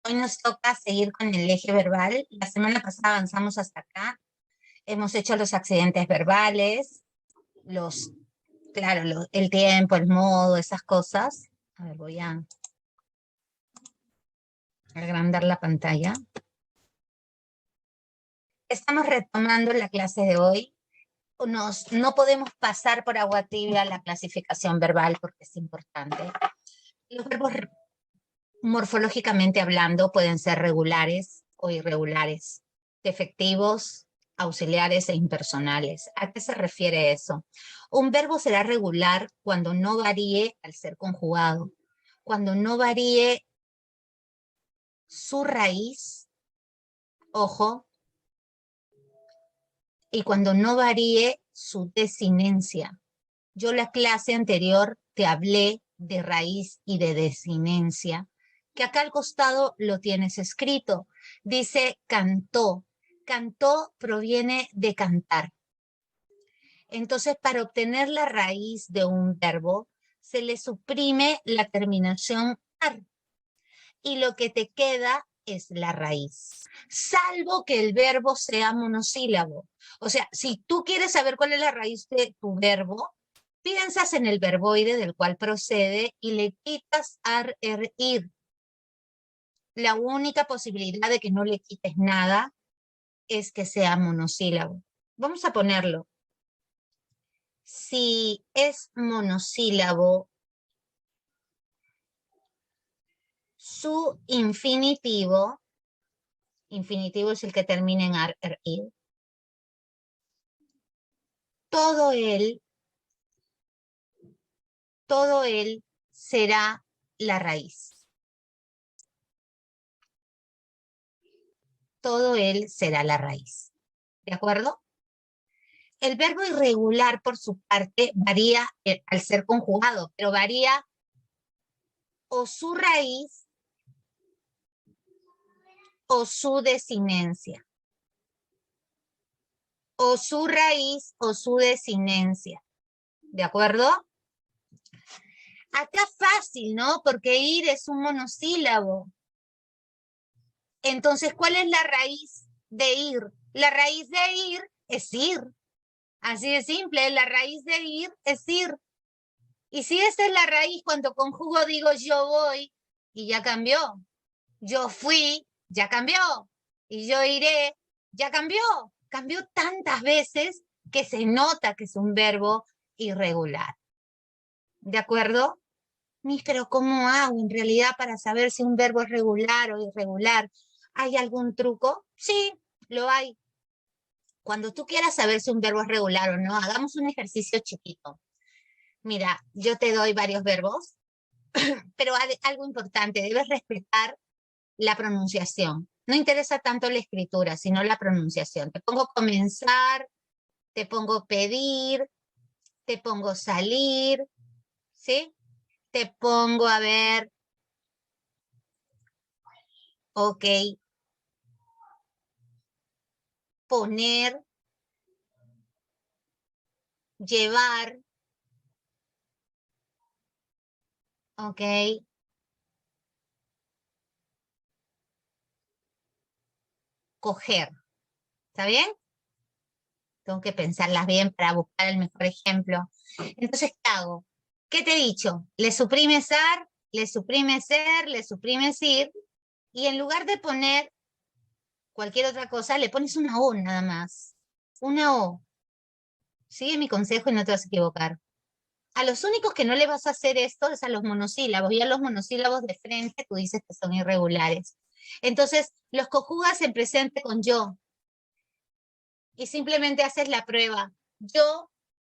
Hoy nos toca seguir con el eje verbal. La semana pasada avanzamos hasta acá. Hemos hecho los accidentes verbales, el tiempo, el modo, esas cosas. A ver, voy a agrandar la pantalla. Estamos retomando la clase de hoy. No podemos pasar por agua tibia la clasificación verbal porque es importante. Los verbos morfológicamente hablando pueden ser regulares o irregulares, defectivos, auxiliares e impersonales. ¿A qué se refiere eso? Un verbo será regular cuando no varíe al ser conjugado, cuando no varíe su raíz, ojo, y cuando no varíe su desinencia. Yo la clase anterior te hablé de raíz y de desinencia, que acá al costado lo tienes escrito. Dice cantó. Cantó proviene de cantar. Entonces, para obtener la raíz de un verbo, se le suprime la terminación ar. Y lo que te queda es la raíz. Salvo que el verbo sea monosílabo. O sea, si tú quieres saber cuál es la raíz de tu verbo, piensas en el verboide del cual procede y le quitas ar, er, ir. La única posibilidad de que no le quites nada es que sea monosílabo. Vamos a ponerlo. Si es monosílabo, su infinitivo es el que termina en ar, er, ir, todo él será la raíz. Todo él será la raíz. ¿De acuerdo? El verbo irregular, por su parte, varía al ser conjugado, pero varía o su raíz o su desinencia. O su raíz o su desinencia. ¿De acuerdo? Acá fácil, ¿no? Porque ir es un monosílabo. Entonces, ¿cuál es la raíz de ir? La raíz de ir es ir. Así de simple, la raíz de ir es ir. Y si esa es la raíz, cuando conjugo digo yo voy, y ya cambió. Yo fui, ya cambió. Y yo iré, ya cambió. Cambió tantas veces que se nota que es un verbo irregular. ¿De acuerdo? Pero ¿cómo hago en realidad para saber si un verbo es regular o irregular? ¿Hay algún truco? Sí, lo hay. Cuando tú quieras saber si un verbo es regular o no, hagamos un ejercicio chiquito. Mira, yo te doy varios verbos, pero algo importante, debes respetar la pronunciación. No interesa tanto la escritura, sino la pronunciación. Te pongo comenzar, te pongo pedir, te pongo salir, ¿sí? Te pongo, a ver, ok, poner, llevar, ok, coger. ¿Está bien? Tengo que pensarlas bien para buscar el mejor ejemplo. Entonces, ¿qué hago? ¿Qué te he dicho? Le suprimes ar, le suprimes ser, le suprimes ir, y en lugar de poner cualquier otra cosa, le pones una O nada más. Una O. Sigue mi consejo y no te vas a equivocar. A los únicos que no le vas a hacer esto es a los monosílabos, y a los monosílabos de frente tú dices que son irregulares. Entonces, los conjugas en presente con yo, y simplemente haces la prueba. Yo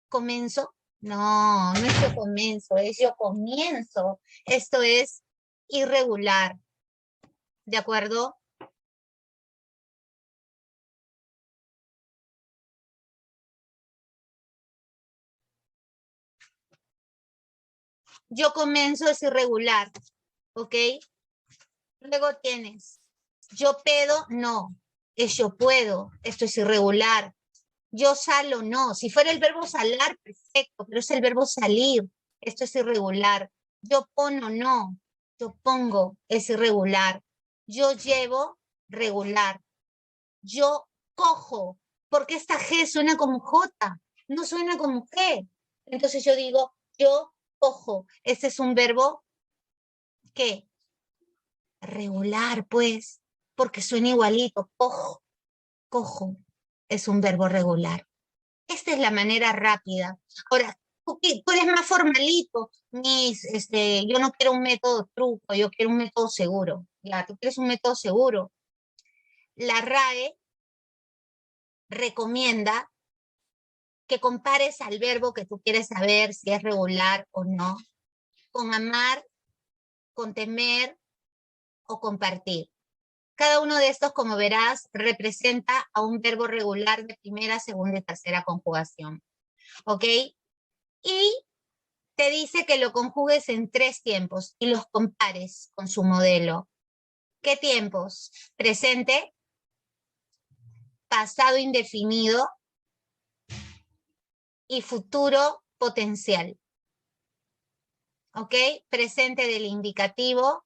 comienzo. No, no es yo comienzo, es yo comienzo. Esto es irregular. ¿De acuerdo? Yo comienzo es irregular. ¿Ok? Luego tienes, yo pedo, no. Es yo puedo. Esto es irregular. Yo salo, no. Si fuera el verbo salar, perfecto, pero es el verbo salir. Esto es irregular. Yo pono, no. Yo pongo, es irregular. Yo llevo, regular. Yo cojo, porque esta G suena como J, no suena como G. Entonces yo digo, yo cojo. Este es un verbo, ¿qué? Regular, pues, porque suena igualito. Cojo, cojo. Es un verbo regular. Esta es la manera rápida. Ahora, tú eres más formalito. Yo no quiero un método truco, yo quiero un método seguro. Ya, tú quieres un método seguro. La RAE recomienda que compares al verbo que tú quieres saber si es regular o no, con amar, con temer o compartir. Cada uno de estos, como verás, representa a un verbo regular de primera, segunda y tercera conjugación. ¿Ok? Y te dice que lo conjugues en 3 tiempos y los compares con su modelo. ¿Qué tiempos? Presente, pasado indefinido y futuro potencial. ¿Ok? Presente del indicativo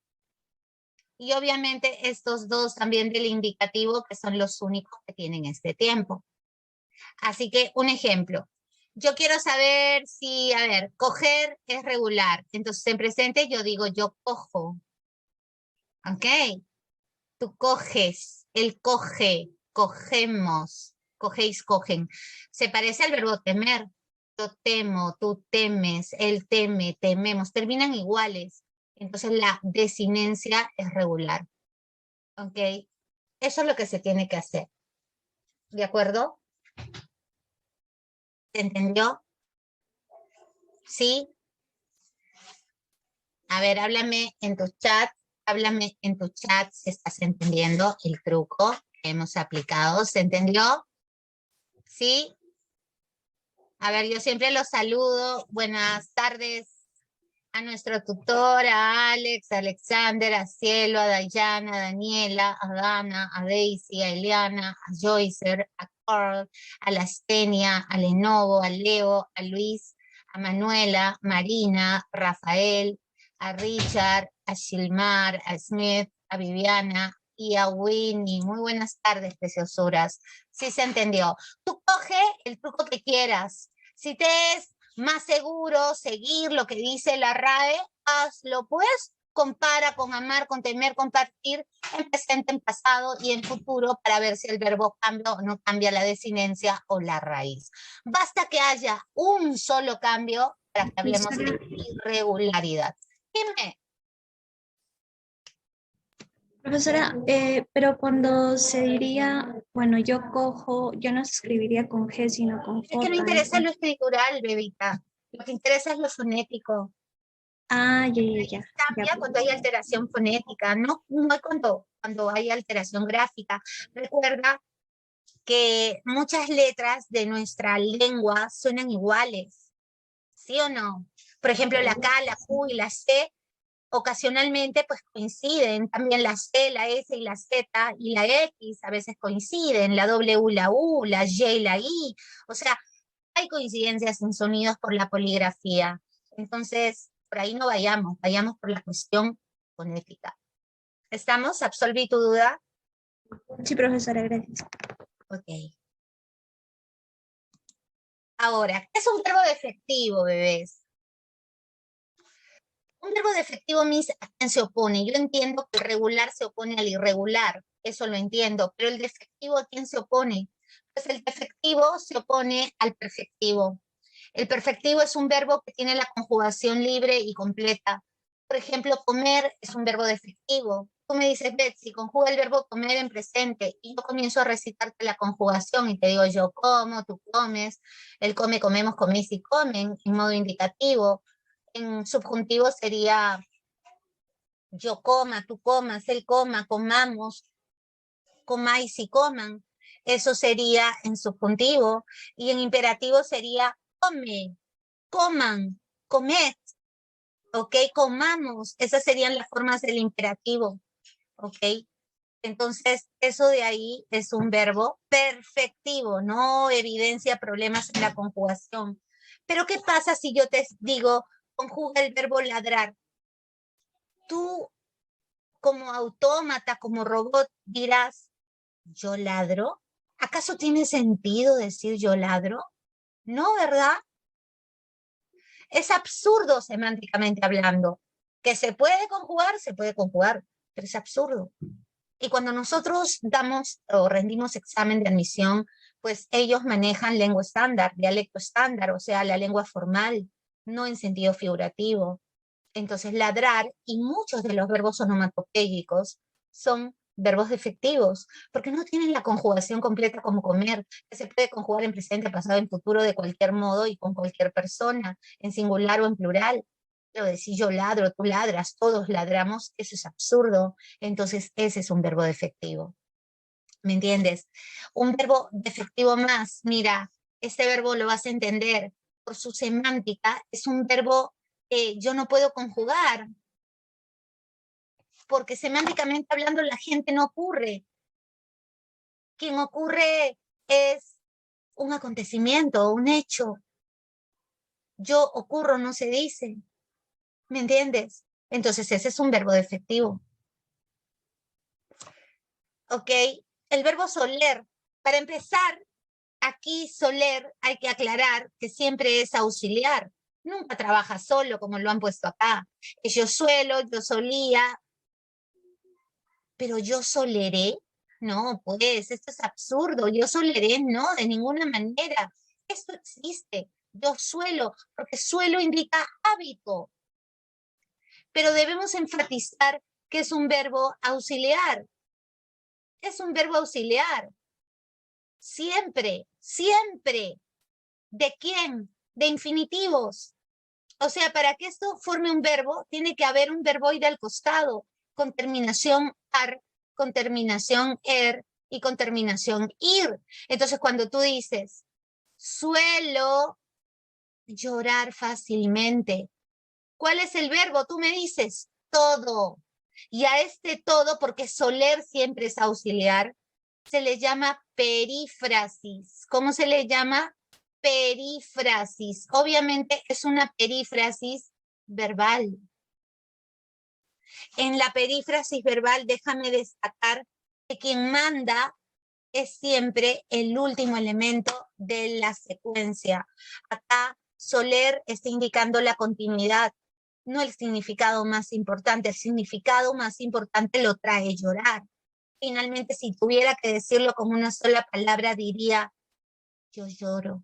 y obviamente estos dos también del indicativo, que son los únicos que tienen este tiempo. Así que un ejemplo. Yo quiero saber si, a ver, coger es regular. Entonces en presente yo digo yo cojo. ¿Ok? Tú coges, él coge, cogemos, cogéis, cogen. Se parece al verbo temer. Yo temo, tú temes, él teme, tememos. Terminan iguales. Entonces la desinencia es regular. ¿Ok? Eso es lo que se tiene que hacer. ¿De acuerdo? ¿Se entendió? ¿Sí? A ver, háblame en tu chat si estás entendiendo el truco que hemos aplicado. ¿Se entendió? ¿Sí? A ver, yo siempre los saludo. Buenas tardes a nuestro tutor, a Alex, a Alexander, a Cielo, a Dayana, a Daniela, a Dana, a Daisy, a Eliana, a Joycer, a Carl, a Lastenia, a Lenovo, a Leo, a Luis, a Manuela, Marina, Rafael, a Richard, a Shilmar, a Smith, a Viviana y a Winnie. Muy buenas tardes, preciosuras. Sí se entendió. Tú coge el truco que quieras. Si te es más seguro seguir lo que dice la RAE, hazlo pues. Compara con amar, con temer, compartir en presente, en pasado y en futuro para ver si el verbo cambia o no cambia la desinencia o la raíz. Basta que haya un solo cambio para que hablemos de irregularidad. Dime. Profesora, pero cuando se diría, bueno, yo cojo, yo no se escribiría con G, sino con Es que J. no interesa lo escritural, bebita. Lo que interesa es lo fonético. Ah, ya, ya, ya. Cambia cuando hay alteración fonética, no cuando hay alteración gráfica. Recuerda que muchas letras de nuestra lengua suenan iguales, ¿sí o no? Por ejemplo, la K, la Q y la C ocasionalmente pues coinciden, también la C, la S y la Z y la X a veces coinciden, la W, la U, la Y y la I, o sea, hay coincidencias en sonidos por la poligrafía. Entonces, por ahí no vayamos, vayamos por la cuestión fonética. ¿Estamos? ¿Absolví tu duda? Sí, profesora, gracias. Ok. Ahora, ¿qué es un verbo defectivo, bebés? Un verbo defectivo means a quién se opone. Yo entiendo que el regular se opone al irregular, eso lo entiendo, pero el defectivo ¿a quién se opone? Pues el defectivo se opone al perfectivo. El perfectivo es un verbo que tiene la conjugación libre y completa. Por ejemplo, comer es un verbo defectivo. Tú me dices, Betsy, conjuga el verbo comer en presente y yo comienzo a recitarte la conjugación y te digo yo como, tú comes, él come, comemos, coméis y comen en modo indicativo. En subjuntivo sería yo coma, tú comas, él coma, comamos, comáis y coman. Eso sería en subjuntivo. Y en imperativo sería come, coman, comed, ¿ok? Comamos. Esas serían las formas del imperativo, ¿ok? Entonces, eso de ahí es un verbo perfectivo, no evidencia problemas en la conjugación. Pero, ¿qué pasa si yo te digo, conjuga el verbo ladrar? Tú como autómata, como robot, dirás, ¿yo ladro? ¿Acaso tiene sentido decir yo ladro? No, ¿verdad? Es absurdo semánticamente hablando. Que se puede conjugar, pero es absurdo. Y cuando nosotros damos o rendimos examen de admisión, pues ellos manejan lengua estándar, dialecto estándar, o sea, la lengua formal, no en sentido figurativo. Entonces, ladrar y muchos de los verbos onomatopéyicos son verbos defectivos, porque no tienen la conjugación completa como comer, que se puede conjugar en presente, pasado, en futuro, de cualquier modo y con cualquier persona, en singular o en plural. Pero decir yo ladro, tú ladras, todos ladramos, eso es absurdo. Entonces, ese es un verbo defectivo. ¿Me entiendes? Un verbo defectivo más, mira, este verbo lo vas a entender por su semántica, es un verbo que yo no puedo conjugar, porque semánticamente hablando la gente no ocurre. Quien ocurre es un acontecimiento, un hecho. Yo ocurro no se dice. ¿Me entiendes? Entonces ese es un verbo defectivo. ¿Ok? El verbo soler. Para empezar, aquí soler hay que aclarar que siempre es auxiliar. Nunca trabaja solo como lo han puesto acá. Yo suelo, yo solía, pero yo soleré. No, pues esto es absurdo. Yo soleré, no, de ninguna manera. Esto existe. Yo suelo, porque suelo indica hábito. Pero debemos enfatizar que es un verbo auxiliar. Es un verbo auxiliar. Siempre, siempre. ¿De quién? De infinitivos. O sea, para que esto forme un verbo, tiene que haber un verboide al costado, con terminación ar, con terminación er y con terminación ir. Entonces, cuando tú dices, suelo llorar fácilmente, ¿cuál es el verbo? Tú me dices, todo. Y a este todo, porque soler siempre es auxiliar, se le llama perífrasis. ¿Cómo se le llama? Perífrasis. Obviamente es una perífrasis verbal. En la perífrasis verbal, déjame destacar que quien manda es siempre el último elemento de la secuencia. Acá soler está indicando la continuidad, no el significado más importante. El significado más importante lo trae llorar. Finalmente, si tuviera que decirlo con una sola palabra, diría, yo lloro.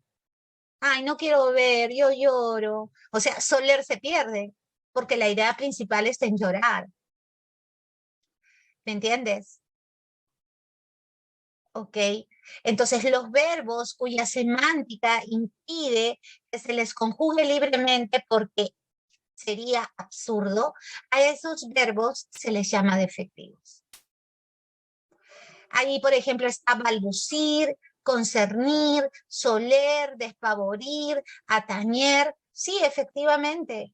Ay, no quiero ver, yo lloro. O sea, soler se pierde, porque la idea principal está en llorar. ¿Me entiendes? ¿Ok? Entonces, los verbos cuya semántica impide que se les conjugue libremente porque sería absurdo, a esos verbos se les llama defectivos. Ahí, por ejemplo, está balbucir, concernir, soler, despavorir, atañer. Sí, efectivamente.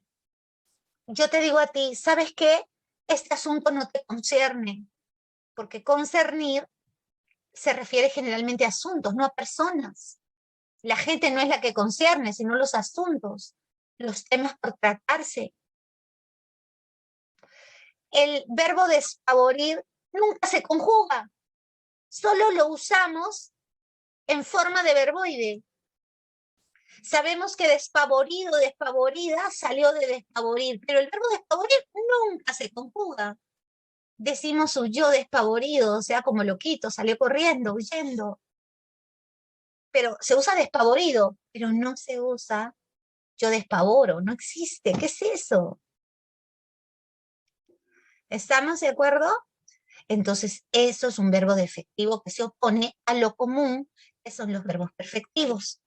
Yo te digo a ti, ¿sabes qué? Este asunto no te concierne, porque concernir se refiere generalmente a asuntos, no a personas. La gente no es la que concierne, sino los asuntos, los temas por tratarse. El verbo despavorir nunca se conjuga, solo lo usamos en forma de verboide. Sabemos que despavorido, despavorida salió de despavorir, pero el verbo despavorir nunca se conjuga. Decimos huyó despavorido, o sea, como loquito, salió corriendo, huyendo. Pero se usa despavorido, pero no se usa yo despavoro, no existe. ¿Qué es eso? ¿Estamos de acuerdo? Entonces, eso es un verbo defectivo que se opone a lo común, que son los verbos perfectivos.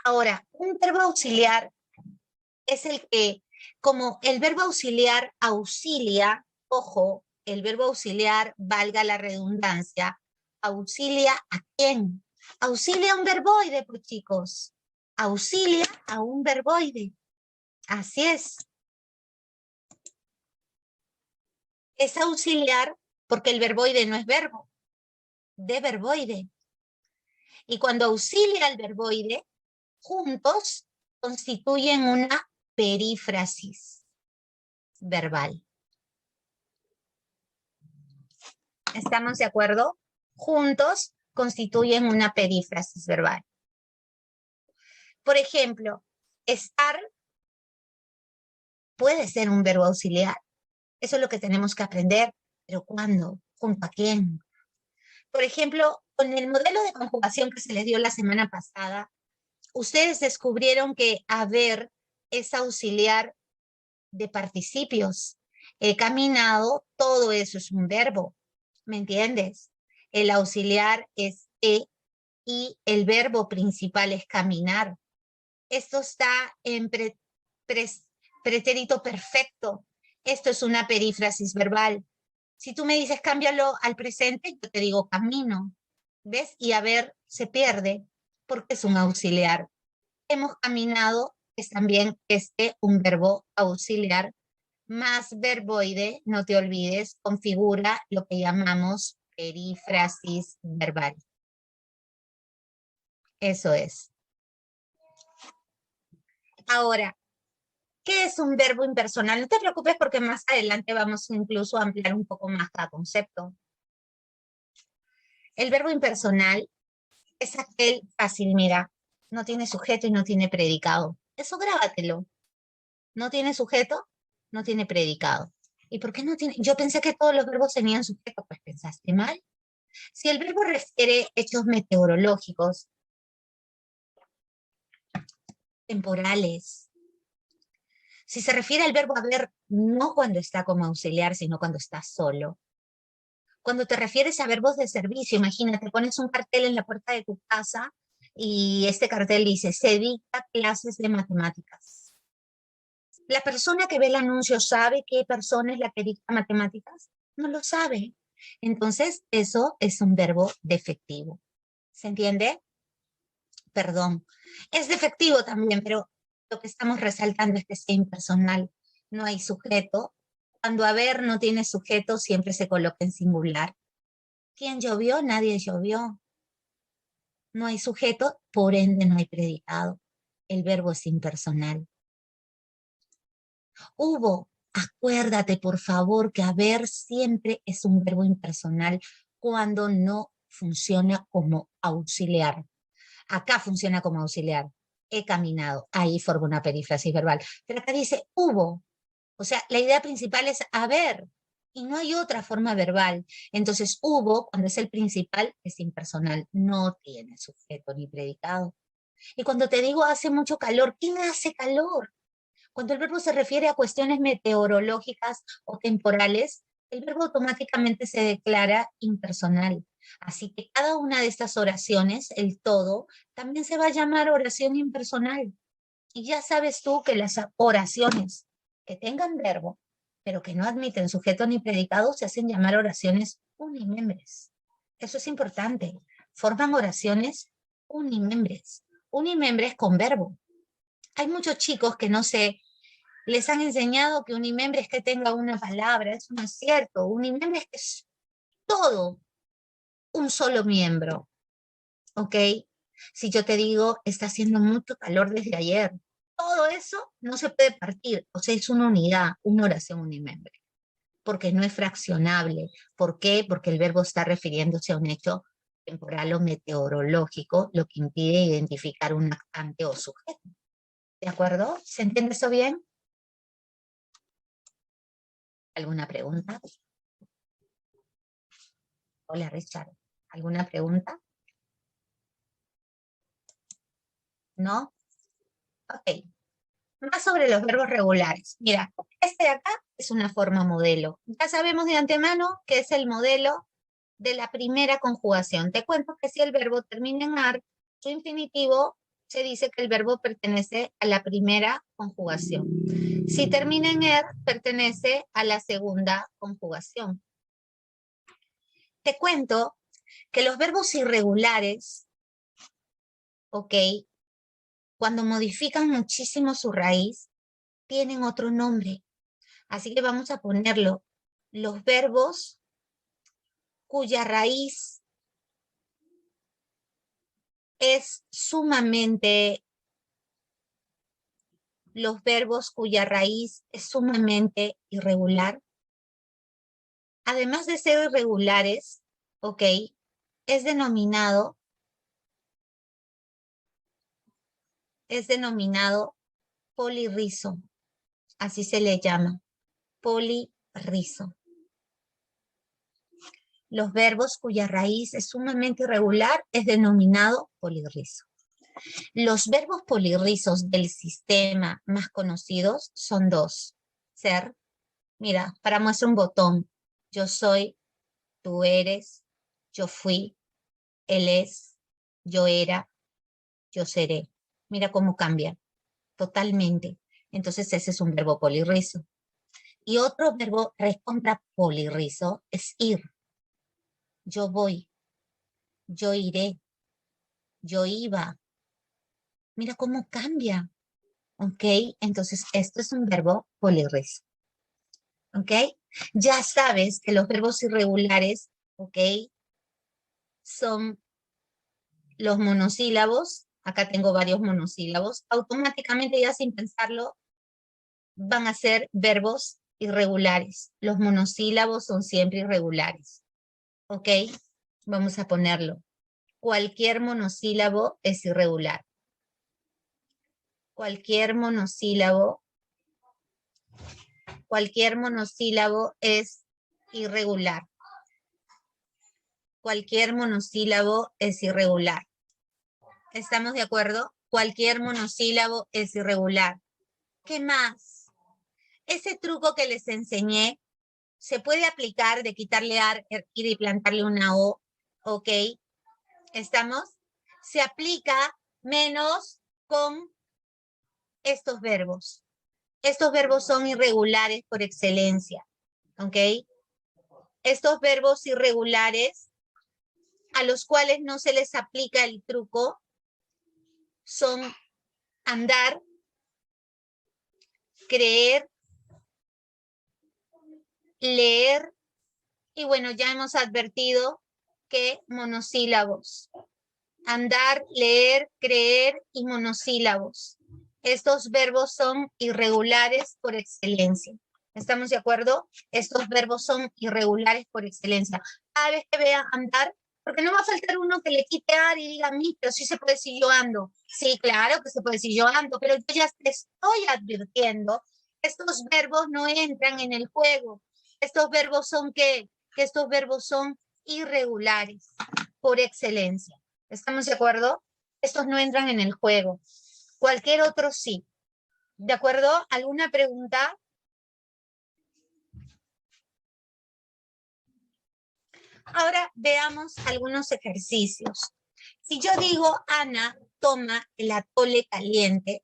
Ahora, un verbo auxiliar es el que, como el verbo auxiliar auxilia, ojo, el verbo auxiliar, valga la redundancia, auxilia ¿a quién? Auxilia a un verboide, pues chicos. Auxilia a un verboide. Así es. Es auxiliar porque el verboide no es verbo, de verboide. Y cuando auxilia al verboide, juntos constituyen una perífrasis verbal. ¿Estamos de acuerdo? Juntos constituyen una perífrasis verbal. Por ejemplo, estar puede ser un verbo auxiliar. Eso es lo que tenemos que aprender. ¿Pero cuándo? ¿Junto a quién? Por ejemplo, con el modelo de conjugación que se les dio la semana pasada, ustedes descubrieron que haber es auxiliar de participios. He caminado, todo eso es un verbo. ¿Me entiendes? El auxiliar es y el verbo principal es caminar. Esto está en pretérito perfecto. Esto es una perífrasis verbal. Si tú me dices cámbialo al presente, yo te digo camino. ¿Ves? Y haber se pierde porque es un auxiliar. Hemos caminado es también un verbo auxiliar más verboide, no te olvides, configura lo que llamamos perífrasis verbal. Eso es. Ahora, ¿qué es un verbo impersonal? No te preocupes porque más adelante vamos incluso a ampliar un poco más cada concepto. El verbo impersonal es aquel fácil, mira, no tiene sujeto y no tiene predicado. Eso grábatelo. No tiene sujeto, no tiene predicado. ¿Y por qué no tiene? Yo pensé que todos los verbos tenían sujeto, pues pensaste mal. Si el verbo refiere hechos meteorológicos, temporales, si se refiere al verbo haber, no cuando está como auxiliar, sino cuando está solo. Cuando te refieres a verbos de servicio, imagínate, pones un cartel en la puerta de tu casa y este cartel dice, se dicta clases de matemáticas. ¿La persona que ve el anuncio sabe qué persona es la que dicta matemáticas? No lo sabe. Entonces, eso es un verbo defectivo. ¿Se entiende? Perdón. Es defectivo también, pero lo que estamos resaltando es que sea impersonal. No hay sujeto. Cuando haber no tiene sujeto, siempre se coloca en singular. ¿Quién llovió? Nadie llovió. No hay sujeto, por ende no hay predicado. El verbo es impersonal. Hubo, acuérdate por favor que haber siempre es un verbo impersonal cuando no funciona como auxiliar. Acá funciona como auxiliar. He caminado. Ahí forma una perífrasis verbal. Pero acá dice hubo. O sea, la idea principal es haber. Y no hay otra forma verbal. Entonces, hubo, cuando es el principal, es impersonal. No tiene sujeto ni predicado. Y cuando te digo hace mucho calor, ¿quién hace calor? Cuando el verbo se refiere a cuestiones meteorológicas o temporales, el verbo automáticamente se declara impersonal. Así que cada una de estas oraciones, el todo, también se va a llamar oración impersonal. Y ya sabes tú que las oraciones que tengan verbo, pero que no admiten sujeto ni predicado, se hacen llamar oraciones unimembres. Eso es importante. Forman oraciones unimembres. Unimembres con verbo. Hay muchos chicos que no sé, les han enseñado que unimembre es que tenga una palabra. Eso no es cierto. Unimembre es que es todo un solo miembro. ¿Ok? Si yo te digo, está haciendo mucho calor desde ayer, todo eso no se puede partir. O sea, es una unidad, una oración unimembre. Porque no es fraccionable. ¿Por qué? Porque el verbo está refiriéndose a un hecho temporal o meteorológico, lo que impide identificar un actante o sujeto. ¿De acuerdo? ¿Se entiende eso bien? ¿Alguna pregunta? Hola, Richard. ¿Alguna pregunta? ¿No? Ok. Más sobre los verbos regulares. Mira, este de acá es una forma modelo. Ya sabemos de antemano que es el modelo de la primera conjugación. Te cuento que si el verbo termina en ar, su infinitivo, se dice que el verbo pertenece a la primera conjugación. Si termina en er, pertenece a la segunda conjugación. Te cuento que los verbos irregulares, ok, cuando modifican muchísimo su raíz, tienen otro nombre. Así que vamos a ponerlo. Los verbos cuya raíz es sumamente, los verbos cuya raíz es sumamente irregular. además de ser irregulares, ¿ok? Es denominado polirrizo. Así se le llama, polirrizo. Los verbos cuya raíz es sumamente irregular es denominado polirrizo. Los verbos polirrizos del sistema más conocidos son dos. Ser, mira, para muestra un botón. Yo soy, tú eres, yo fui, él es, yo era, yo seré. Mira cómo cambia totalmente. Entonces ese es un verbo polirrizo. Y otro verbo recontra polirrizo es ir. Yo voy, yo iré, yo iba. Mira cómo cambia. ¿Ok? Entonces esto es un verbo polirrizo. ¿Ok? Ya sabes que los verbos irregulares, ¿ok? Son los monosílabos. Acá tengo varios monosílabos. Automáticamente, ya sin pensarlo, van a ser verbos irregulares. Los monosílabos son siempre irregulares. ¿Ok? Vamos a ponerlo. Cualquier monosílabo es irregular. Cualquier monosílabo es irregular. Cualquier monosílabo es irregular. ¿Estamos de acuerdo? Cualquier monosílabo es irregular. ¿Qué más? Ese truco que les enseñé se puede aplicar de quitarle ir y plantarle una O, ¿ok? ¿Estamos? Se aplica menos con estos verbos. Estos verbos son irregulares por excelencia, ¿ok? Estos verbos irregulares a los cuales no se les aplica el truco son andar, creer, leer, y bueno, ya hemos advertido que monosílabos. Andar, leer, creer y monosílabos. Estos verbos son irregulares por excelencia. ¿Estamos de acuerdo? Estos verbos son irregulares por excelencia. Cada vez que vean andar, porque no va a faltar uno que le quite ar y diga a mí, pero sí se puede decir yo ando. Sí, claro que se puede decir yo ando, pero yo ya te estoy advirtiendo que estos verbos no entran en el juego. Estos verbos son ¿qué? Que estos verbos son irregulares por excelencia. ¿Estamos de acuerdo? Estos no entran en el juego. Cualquier otro sí. ¿De acuerdo? ¿Alguna pregunta? Ahora veamos algunos ejercicios. Si yo digo, Ana toma el atole caliente,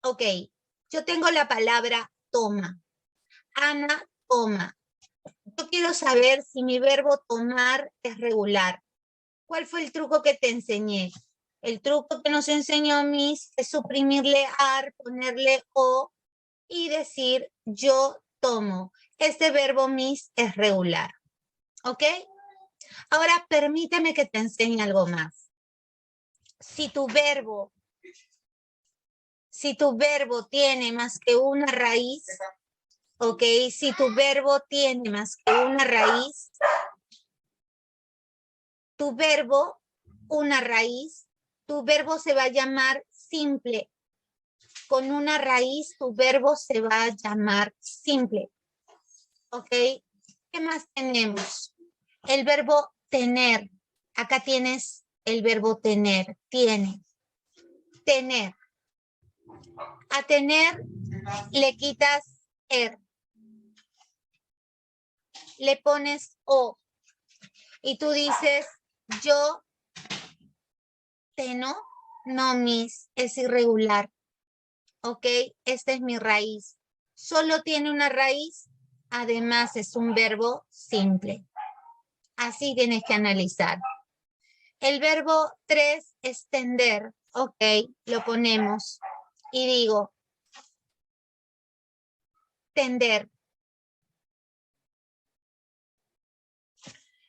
ok, yo tengo la palabra toma. Ana toma. Yo quiero saber si mi verbo tomar es regular. ¿Cuál fue el truco que te enseñé? El truco que nos enseñó Miss es suprimirle ar, ponerle o y decir yo tomo. Este verbo Miss es regular. ¿Ok? Ahora permíteme que te enseñe algo más. Si tu verbo tiene más que una raíz, ¿ok? Si tu verbo tiene más que una raíz, tu verbo se va a llamar simple. Con una raíz, tu verbo se va a llamar simple. ¿Ok? ¿Qué más tenemos? El verbo tener. Acá tienes el verbo tener. Tiene. Tener. A tener le quitas er. Le pones o. Y tú dices, yo teno. No, Miss, es irregular. ¿Ok? Esta es mi raíz. Solo tiene una raíz. Además, es un verbo simple. Así tienes que analizar. El verbo 3 es tender. Ok, lo ponemos. Y digo, tender.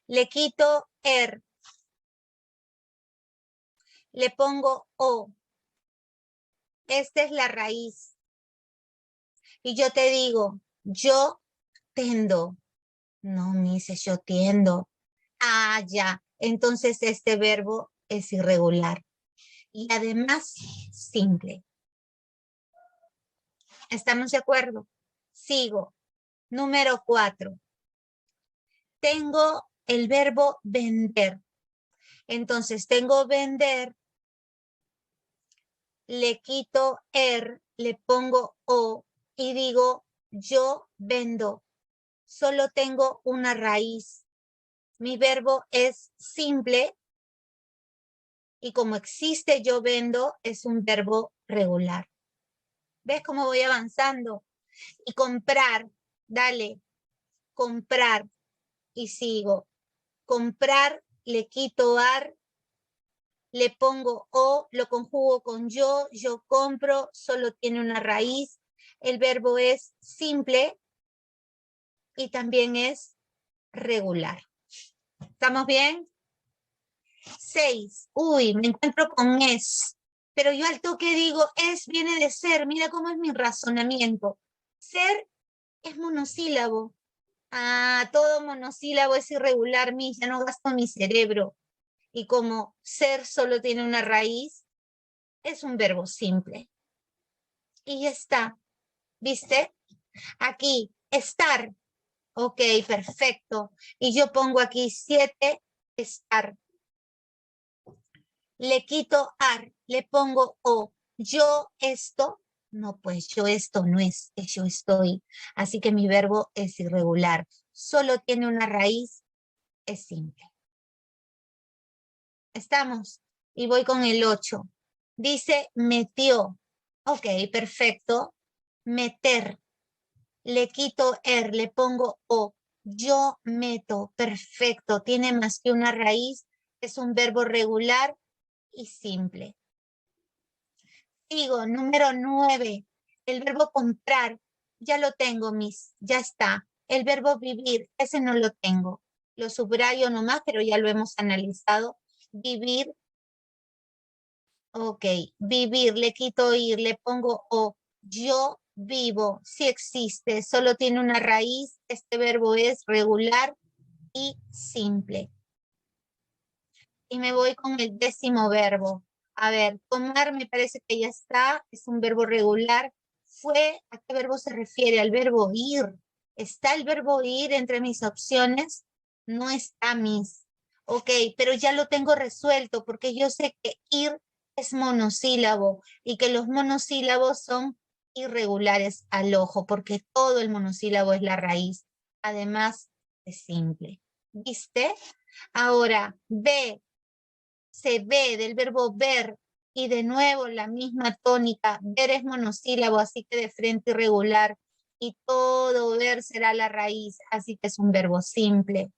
Le quito er. Le pongo o. Esta es la raíz. Y yo te digo, yo tendo. No, Miss, yo tiendo. Ah, ya. Entonces este verbo es irregular. Y además, simple. ¿Estamos de acuerdo? Sigo. Número 4. Tengo el verbo vender. Entonces, tengo vender, le quito le pongo o y digo yo vendo. Solo tengo una raíz. Mi verbo es simple y como existe yo vendo, es un verbo regular. ¿Ves cómo voy avanzando? Y comprar, dale, comprar y sigo. Comprar, le quito le pongo o, lo conjugo con yo compro, solo tiene una raíz. El verbo es simple y también es regular. ¿Estamos bien? 6. Uy, me encuentro con es. Pero yo al toque digo, es viene de ser. Mira cómo es mi razonamiento. Ser es monosílabo. Ah, todo monosílabo es irregular, ya no gasto mi cerebro. Y como ser solo tiene una raíz, es un verbo simple. Y ya está. ¿Viste? Aquí, estar. Ok, perfecto. Y yo pongo aquí 7, estar. Le quito le pongo o. Yo esto, no, pues yo esto no es yo estoy. Así que mi verbo es irregular. Solo tiene una raíz, es simple. Estamos. Y voy con el 8. Dice metió. Ok, perfecto. Meter. Le quito le pongo o. Yo meto. Perfecto. Tiene más que una raíz. Es un verbo regular y simple. Sigo, número 9. El verbo comprar. Ya lo tengo, Miss. Ya está. El verbo vivir. Ese no lo tengo. Lo subrayo nomás, pero ya lo hemos analizado. Vivir. Ok. Vivir. Le quito ir. Le pongo o. Yo vivo. Sí existe. Solo tiene una raíz. Este verbo es regular y simple. Y me voy con el 10º verbo. A ver, tomar me parece que ya está, es un verbo regular. ¿A qué verbo se refiere? Al verbo ir. ¿Está el verbo ir entre mis opciones? No está, Miss. Ok, pero ya lo tengo resuelto porque yo sé que ir es monosílabo y que los monosílabos son irregulares al ojo porque todo el monosílabo es la raíz. Además, es simple. ¿Viste? Ahora, se ve del verbo ver y de nuevo la misma tónica. Ver es monosílabo, así que de frente irregular y todo ver será la raíz, así que es un verbo simple.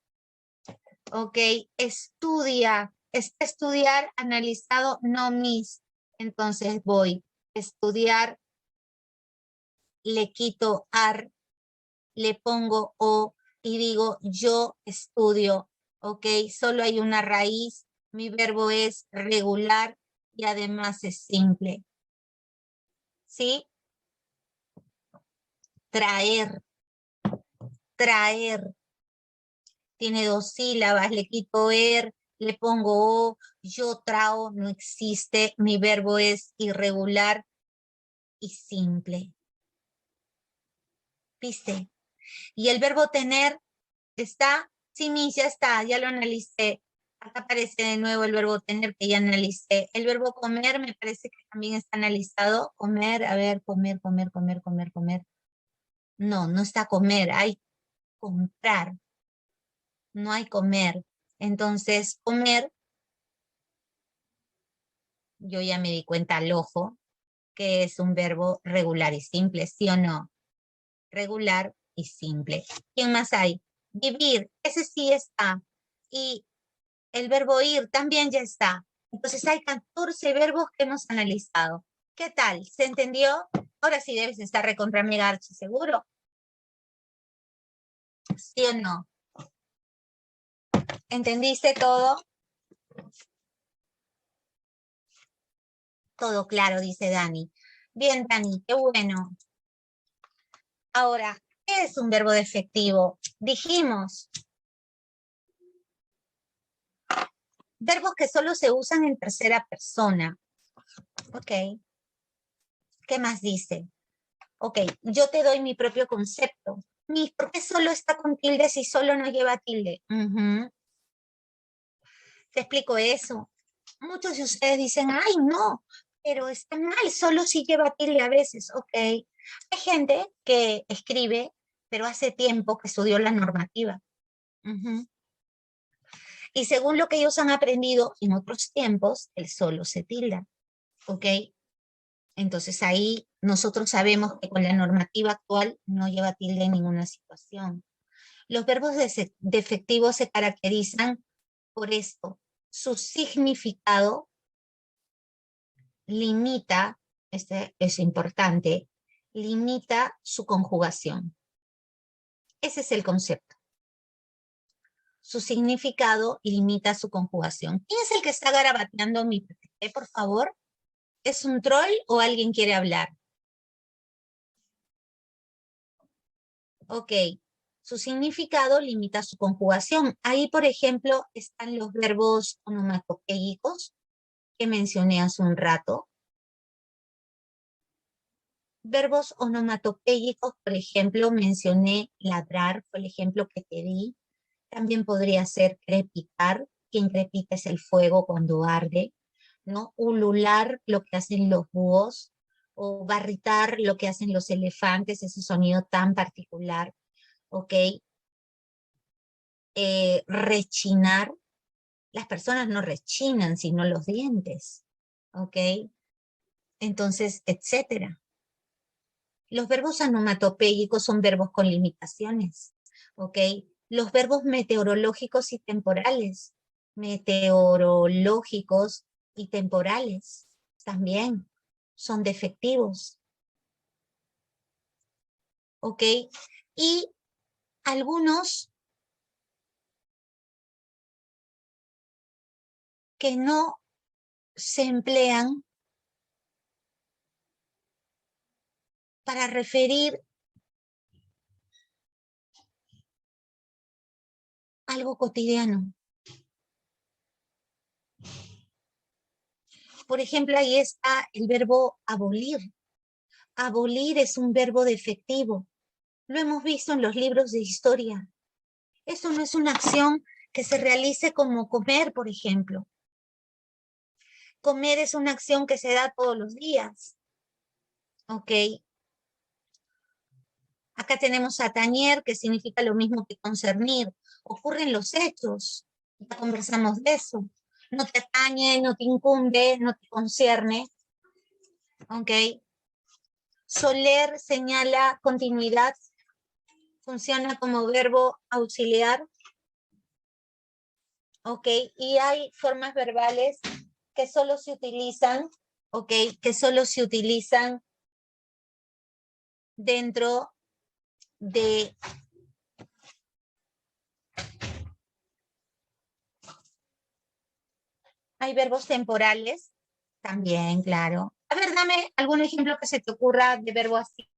Ok, estudia. Estudiar analizado, no Miss. Entonces voy. Estudiar, le quito le pongo o y digo yo estudio. Ok, solo hay una raíz. Mi verbo es regular y además es simple. ¿Sí? Traer. Traer. Tiene 2 sílabas. Le quito le pongo o. Yo trao, no existe. Mi verbo es irregular y simple. ¿Viste? Y el verbo tener está, sí, ya está, ya lo analicé. Acá aparece de nuevo el verbo tener que ya analicé. El verbo comer me parece que también está analizado. Comer, a ver, comer, comer, comer, comer, comer. No, no está comer, hay comprar. No hay comer. Entonces, comer, yo ya me di cuenta al ojo que es un verbo regular y simple, ¿sí o no? Regular y simple. ¿Quién más hay? Vivir, ese sí está. Y el verbo ir también ya está. Entonces hay 14 verbos que hemos analizado. ¿Qué tal? ¿Se entendió? Ahora sí debes estar recontra mega archi seguro. ¿Sí o no? ¿Entendiste todo? Todo claro, dice Dani. Bien, Dani, qué bueno. Ahora, ¿Qué es un verbo defectivo? Dijimos, verbos que solo se usan en tercera persona. Ok. ¿Qué más dice? Ok, yo te doy mi propio concepto. ¿Por qué solo está con tilde si solo no lleva tilde? Te explico eso. Muchos de ustedes dicen, ay, no, pero está mal, solo si lleva tilde a veces. Ok. Hay gente que escribe, pero hace tiempo que estudió la normativa. Y según lo que ellos han aprendido en otros tiempos, el solo se tilda. ¿Ok? Entonces ahí nosotros sabemos que con la normativa actual no lleva tilde en ninguna situación. Los verbos defectivos se caracterizan por esto. Su significado limita, este es importante, limita su conjugación. Ese es el concepto. Su significado limita su conjugación. ¿Quién es el que está garabateando mi PPT, por favor? ¿Es un troll o alguien quiere hablar? Ok. Su significado limita su conjugación. Ahí, por ejemplo, están los verbos onomatopéyicos que mencioné hace un rato. Verbos onomatopéyicos, por ejemplo, mencioné ladrar, fue el ejemplo que te di. También podría ser crepitar, quien crepita es el fuego cuando arde, ¿no? Ulular, lo que hacen los búhos, o barritar, lo que hacen los elefantes, ese sonido tan particular, ¿ok? Rechinar, las personas no rechinan, sino los dientes, ¿ok? Entonces, etcétera. Los verbos onomatopéyicos son verbos con limitaciones, ¿ok? Los verbos meteorológicos y temporales. Meteorológicos y temporales también son defectivos, ¿ok? Y algunos que no se emplean para referir algo cotidiano. Por ejemplo, ahí está el verbo abolir. Abolir es un verbo defectivo. Lo hemos visto en los libros de historia. Eso no es una acción que se realice como comer, por ejemplo. Comer es una acción que se da todos los días. ¿Ok? Acá tenemos atañer, que significa lo mismo que concernir. Ocurren los hechos. Ya conversamos de eso. No te atañe, no te incumbe, no te concierne. ¿Ok? Soler señala continuidad. Funciona como verbo auxiliar. ¿Ok? Y hay formas verbales que solo se utilizan, ¿ok? Que solo se utilizan dentro de... Hay verbos temporales también, claro. A ver, dame algún ejemplo que se te ocurra de verbo así.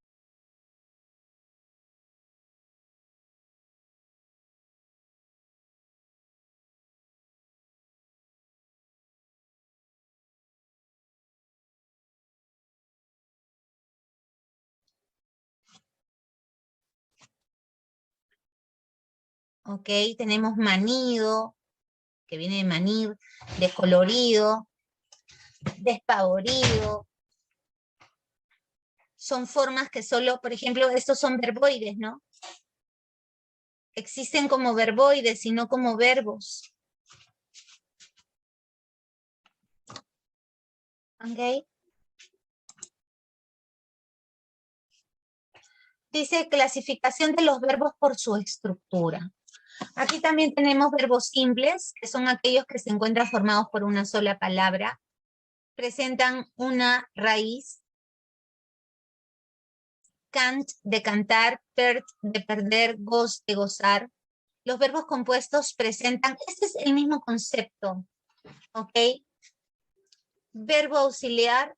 ¿Ok? Tenemos manido, que viene de manir, descolorido, despavorido. Son formas que solo, por ejemplo, estos son verboides, ¿no? Existen como verboides y no como verbos. ¿Ok? Dice clasificación de los verbos por su estructura. Aquí también tenemos verbos simples, que son aquellos que se encuentran formados por una sola palabra. Presentan una raíz. Cant, de cantar, perd, de perder, goz, de gozar. Los verbos compuestos presentan, este es el mismo concepto, ¿ok? Verbo auxiliar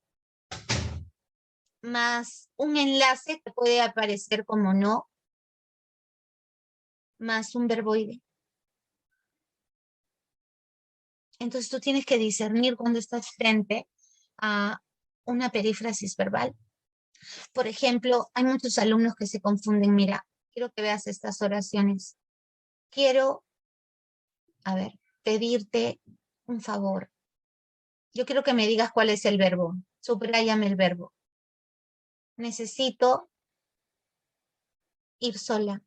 más un enlace que puede aparecer como no, más un verboide. Entonces tú tienes que discernir cuando estás frente a una perífrasis verbal. Por ejemplo, hay muchos alumnos que se confunden. Mira, quiero que veas estas oraciones. Quiero, pedirte un favor. Yo quiero que me digas cuál es el verbo. Subráyame el verbo. Necesito ir sola.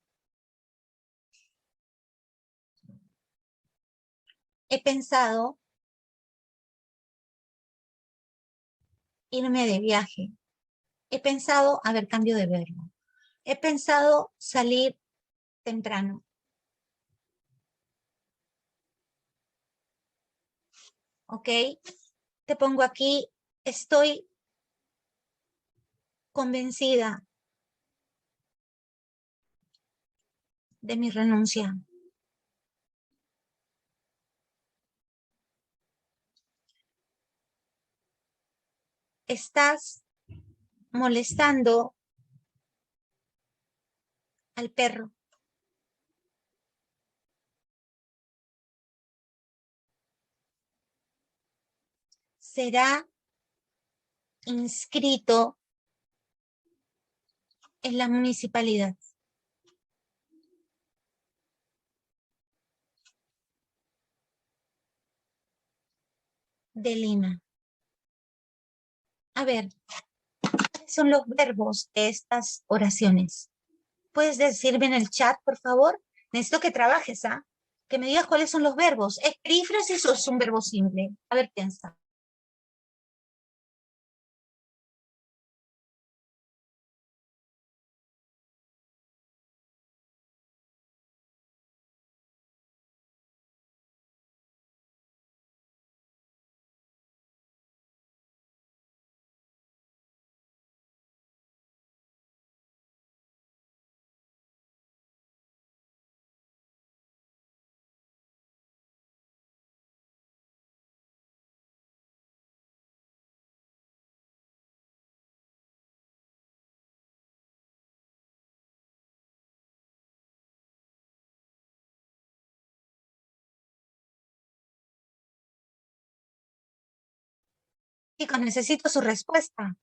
He pensado irme de viaje. He pensado, cambio de verbo. He pensado salir temprano. ¿Ok? Te pongo aquí, estoy convencida de mi renuncia. Estás molestando al perro. Será inscrito en la municipalidad. De Lima. A ver, ¿cuáles son los verbos de estas oraciones? ¿Puedes decirme en el chat, por favor? Necesito que trabajes, ¿ah? Que me digas cuáles son los verbos. ¿Es perífrasis o es un verbo simple? A ver, piensa. Chicos, necesito su respuesta.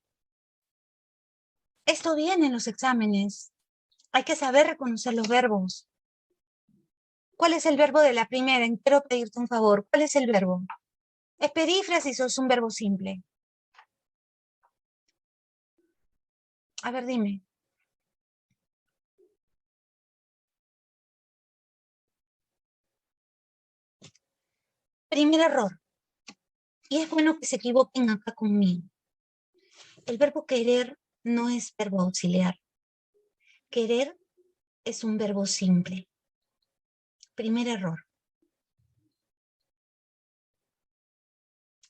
Esto viene en los exámenes. Hay que saber reconocer los verbos. ¿Cuál es el verbo de la primera? Quiero pedirte un favor. ¿Cuál es el verbo? ¿Es perífrasis o es un verbo simple? A ver, dime. Primer error. Y es bueno que se equivoquen acá conmigo. El verbo querer no es verbo auxiliar. Querer es un verbo simple. Primer error.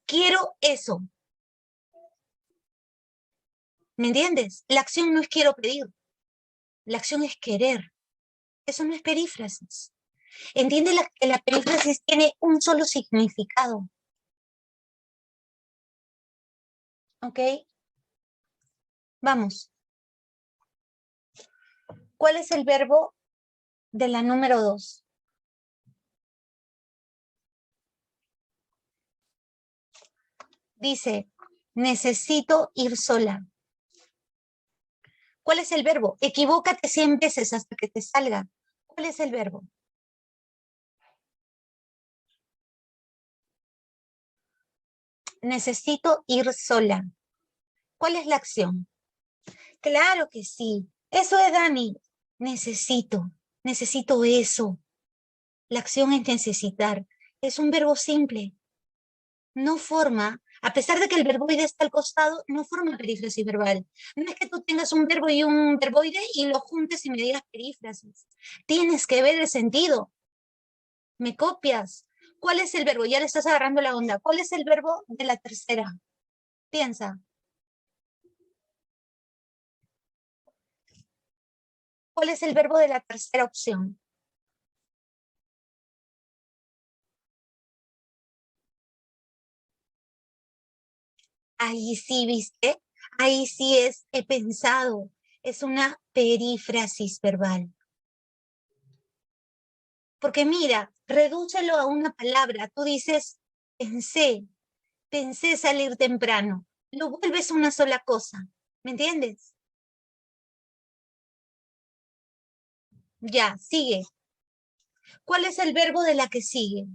Quiero eso. ¿Me entiendes? La acción no es quiero pedir. La acción es querer. Eso no es perífrasis. Entiende que la perífrasis tiene un solo significado. ¿Ok? Vamos. ¿Cuál es el verbo de la número 2? Dice, necesito ir sola. ¿Cuál es el verbo? Equivócate 100 veces hasta que te salga. ¿Cuál es el verbo? Necesito ir sola. ¿Cuál es la acción? Claro que sí. Eso es Dani. Necesito eso. La acción es necesitar. Es un verbo simple. No forma, a pesar de que el verboide está al costado, no forma perífrasis verbal. No es que tú tengas un verbo y un verboide y lo juntes y me digas perífrasis. Tienes que ver el sentido. ¿Me copias? ¿Cuál es el verbo? Ya le estás agarrando la onda. ¿Cuál es el verbo de la tercera? Piensa. ¿Cuál es el verbo de la tercera opción? Ahí sí, ¿viste? Ahí sí he pensado. Es una perífrasis verbal. Porque mira, redúcelo a una palabra. Tú dices, pensé salir temprano. Lo vuelves una sola cosa. ¿Me entiendes? Ya, sigue. ¿Cuál es el verbo de la que sigue?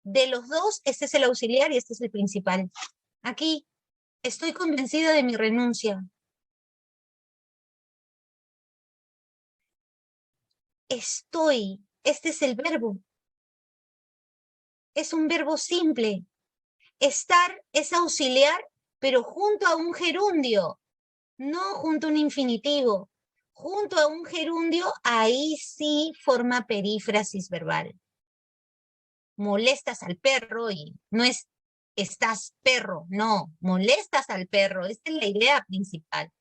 De los dos, este es el auxiliar y este es el principal. Aquí, estoy convencida de mi renuncia. Estoy, este es el verbo. Es un verbo simple. Estar es auxiliar, pero junto a un gerundio, no junto a un infinitivo. Junto a un gerundio, ahí sí forma perífrasis verbal. Molestas al perro y no es estás perro, no, molestas al perro, esta es la idea principal.